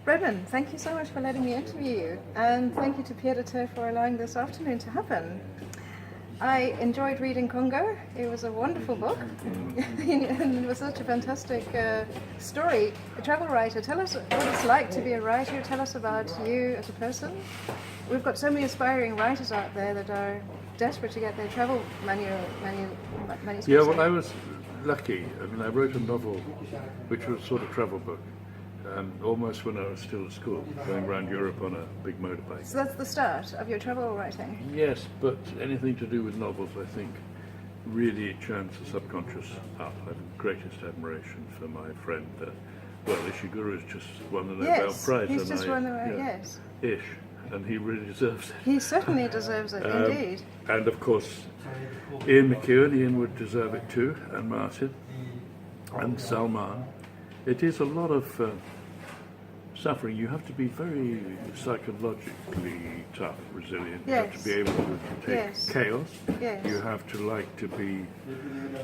Redmond, thank you so much for letting me interview you, and thank you to Pierre for allowing this afternoon to happen. I enjoyed reading Congo. It was a wonderful book, and it was such a fantastic story. A travel writer, tell us what it's like to be a writer. Tell us about you as a person. We've got so many aspiring writers out there that are desperate to get their travel manuscripts. Yeah, well, I was lucky. I mean, I wrote a novel which was sort of a travel book, almost when I was still at school, going around Europe on a big motorbike. So that's the start of your travel writing? Yes, but anything to do with novels, I think, really churns the subconscious up. I have the greatest admiration for my friend. Ishiguro has just won the Nobel Prize. He's just won the yes. Ish, and he really deserves it. He certainly deserves it, indeed. And of course, Ian would deserve it too, and Martin, and Salman. It is a lot of suffering. You have to be very psychologically tough, resilient. You have to be able to take chaos. Yes. You have to like to be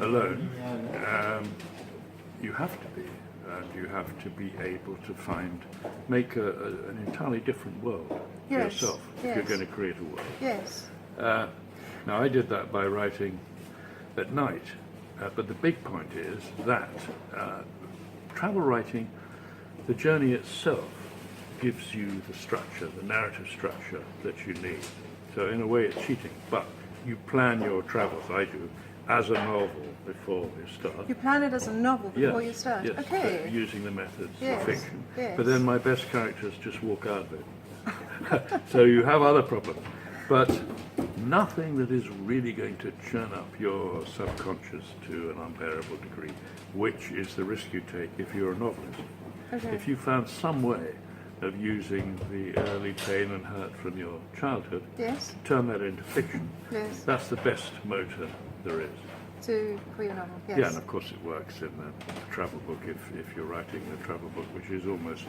alone. You have to be. And you have to be able to make an entirely different world for yourself if you're going to create a world. Yes. Now, I did that by writing at night, but the big point is that travel writing, the journey itself, gives you the structure, the narrative structure that you need. So in a way it's cheating, but you plan your travels, I do, as a novel before you start. You plan it as a novel before you start? Yes, okay. using the methods of fiction. Yes. But then my best characters just walk out of it. So you have other problems. But nothing that is really going to churn up your subconscious to an unbearable degree, which is the risk you take if you're a novelist. Okay. If you found some way of using the early pain and hurt from your childhood, turn that into fiction. Yes. That's the best motor there is. For your novel, yes. Yeah, and of course it works in a travel book if you're writing a travel book, which is almost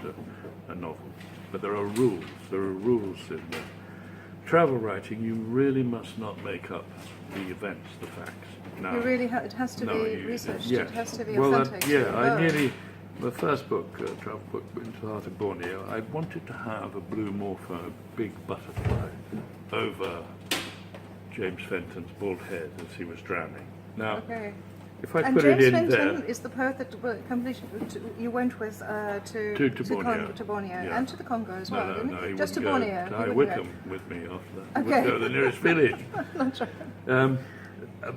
a novel. But there are rules. There are rules in travel writing. You really must not make up the events, the facts. No. You really it has to be researched. Yes. It has to be authentic. The first book, travel book, Into the Heart of Borneo, I wanted to have a blue morpho, a big butterfly, over James Fenton's bald head as he was drowning. Now, if I put James it in Fenton there... is the poet that you went with to Borneo and to the Congo as well, didn't he? Just to Borneo. I would come with me after that. Okay. He would go to the nearest village. That's right.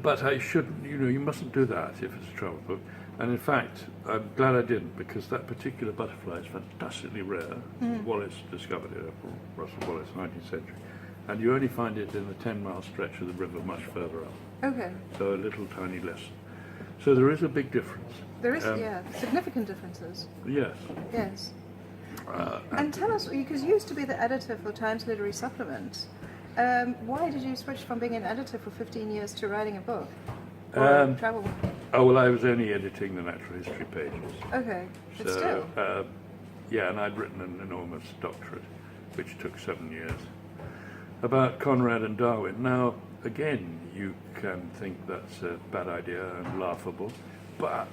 But I shouldn't, you mustn't do that if it's a travel book. And in fact, I'm glad I didn't, because that particular butterfly is fantastically rare. Wallace discovered it, Russell Wallace, 19th century. And you only find it in the 10-mile stretch of the river much further up. Okay. So a little tiny lesson. So there is a big difference. There is, significant differences. Yes. Yes. And tell us, because you used to be the editor for Times Literary Supplement, why did you switch from being an editor for 15 years to writing a book? Or travel book? Oh, well, I was only editing the natural history pages. Okay, but so, still. And I'd written an enormous doctorate, which took 7 years, about Conrad and Darwin. Now, again, you can think that's a bad idea and laughable, but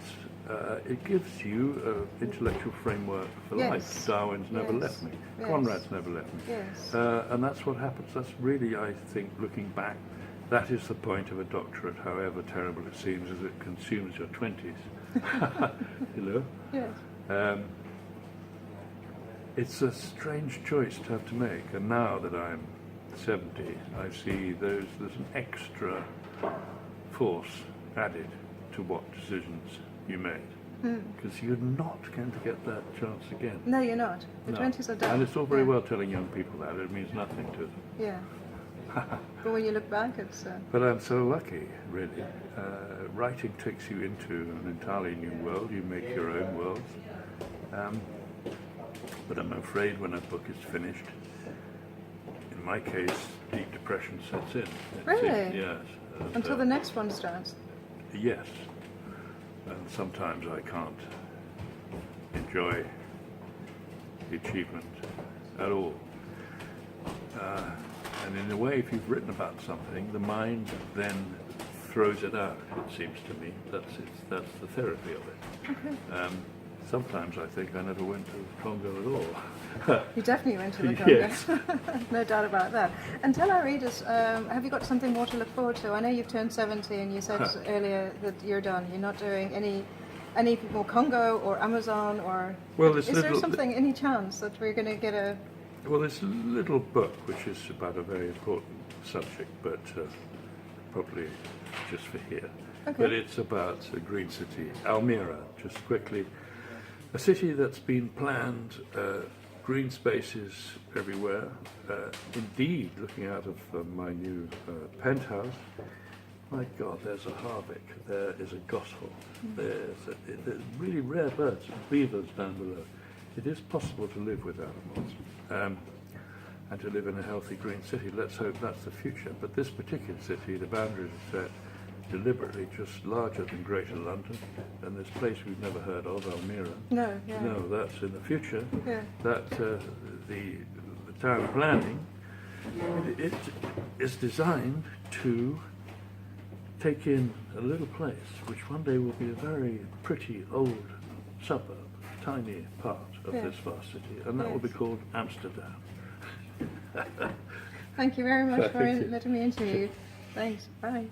it gives you an intellectual framework for life. Darwin's never left me. Conrad's never left me. Yes. And that's what happens. That's really, I think, looking back, that is the point of a doctorate, however terrible it seems, as it consumes your 20s. Yes. It's a strange choice to have to make, and now that I'm 70, I see there's an extra force added to what decisions you made, because you're not going to get that chance again. No, you're not. The 20s are done. And it's all very well telling young people that. It means nothing to them. Yeah. But when you look back, it's... But I'm so lucky, really. Writing takes you into an entirely new world. You make your own worlds. But I'm afraid when a book is finished, in my case, deep depression sets in. Really? Yes. Until the next one starts? Yes. And sometimes I can't enjoy the achievement at all. And in a way, if you've written about something, the mind then throws it out, it seems to me. That's the therapy of it. Okay. sometimes I think I never went to the Congo at all. You definitely went to the Congo. Yes. No doubt about that. And tell our readers, have you got something more to look forward to? I know you've turned 70 and you said earlier that you're done. You're not doing any more Congo or Amazon or... Well, is there something, any chance that we're going to get a... Well, there's a little book which is about a very important subject, but probably just for here. Okay. But it's about a green city, Almira, just quickly. A city that's been planned, green spaces everywhere. Indeed, looking out of my new penthouse, my God, there's a harvick, there is a goshawk, there's really rare birds, beavers down below. It is possible to live with animals and to live in a healthy green city. Let's hope that's the future. But this particular city, the boundaries are set deliberately just larger than Greater London, and this place we've never heard of, Almira. No, yeah. No, that's in the future. Yeah. That the town planning, it is designed to take in a little place which one day will be a very pretty old suburb, tiny part of Yeah. this vast city, and that will be called Amsterdam. Thank you very much for Thank you. letting me interview you. Thanks. Bye.